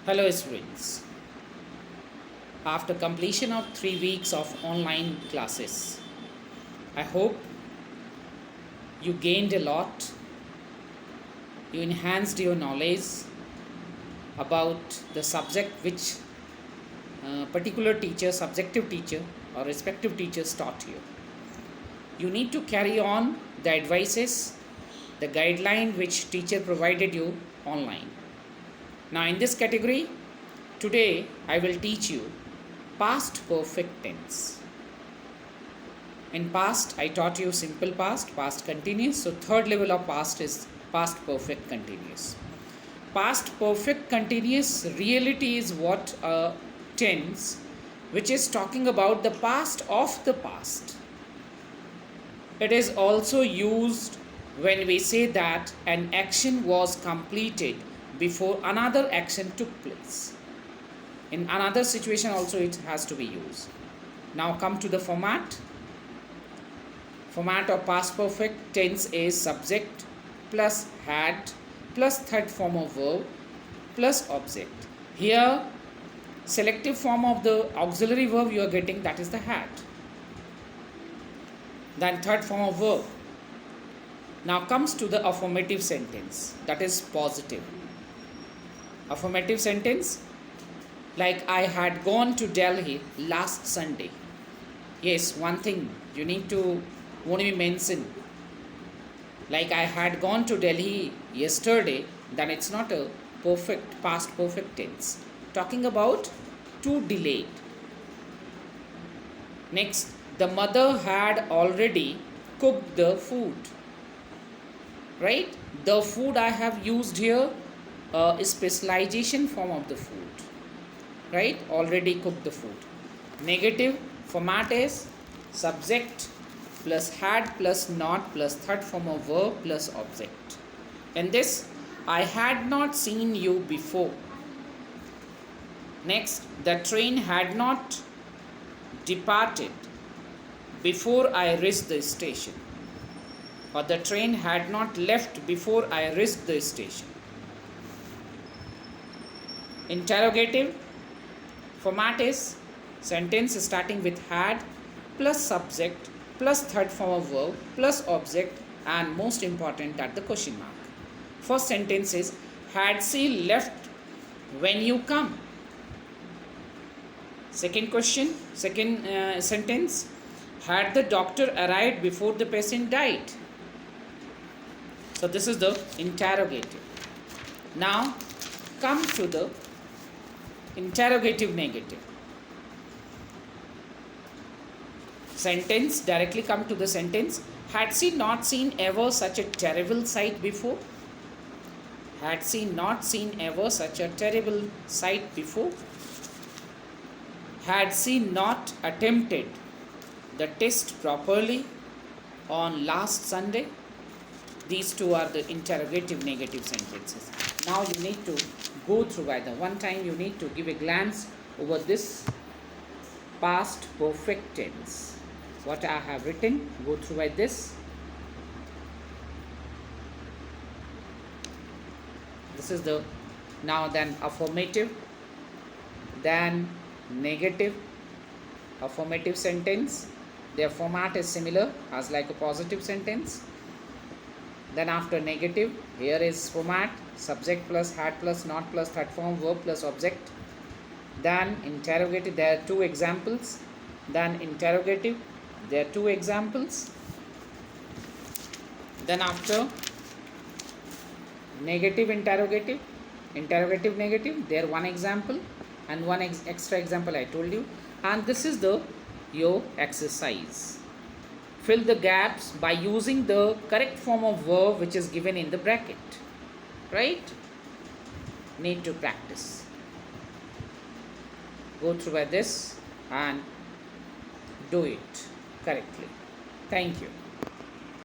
Hello students. After completion of 3 weeks of online classes, I hope you gained a lot, you enhanced your knowledge about the subject which particular teacher, subjective teacher or respective teachers taught you. You need to carry on the advices, the guideline which teacher provided you online. Now in this category, today I will teach you past perfect tense. In past, I taught you simple past, past continuous. So third level of past is past perfect continuous. Past perfect continuous reality is what a tense which is talking about the past of the past. It is also used when we say that an action was completed before another action took place. In another situation also it has to be used. Now come to the format. Format of past perfect tense is subject plus had plus third form of verb plus object. Here selective form of the auxiliary verb you are getting, that is the had. Then third form of verb. Now comes to the affirmative sentence, that is positive. Affirmative sentence like I had gone to Delhi last Sunday. Yes, one thing you need to only mention, like I had gone to Delhi yesterday, then it's not a perfect past perfect tense. Talking about to delayed. Next, the mother had already cooked the food. Right? The food I have used here is specialization form of the food. Right? Already cooked the food. Negative format is subject plus had plus not plus third form of verb plus object. In this, I had not seen you before. Next, the train had not departed before I reached the station, or the train had not left before I reached the station. Interrogative format is sentence starting with had plus subject plus third form of verb plus object, and most important that the question mark. First sentence is had she left when you come. Second sentence, had the doctor arrived before the patient died. So this is the interrogative. Now come to the interrogative negative. Sentence, directly come to the sentence. Had she not seen ever such a terrible sight before? Had she not seen ever such a terrible sight before? Had she not attempted the test properly on last Sunday? These two are the interrogative negative sentences. Now you need to go through by the one time, you need to give a glance over this past perfect tense. What I have written, go through by this. This is the now then affirmative, then negative, affirmative sentence. Their format is similar as like a positive sentence. Then after negative, here is format subject plus had plus not plus third form verb plus object. Then interrogative, there are two examples. Then interrogative, there are two examples. Then after negative interrogative, interrogative negative, there one example and one extra example I told you. And this is the your exercise. Fill the gaps by using the correct form of verb which is given in the bracket. Right? Need to practice. Go through by this and do it correctly. Thank you.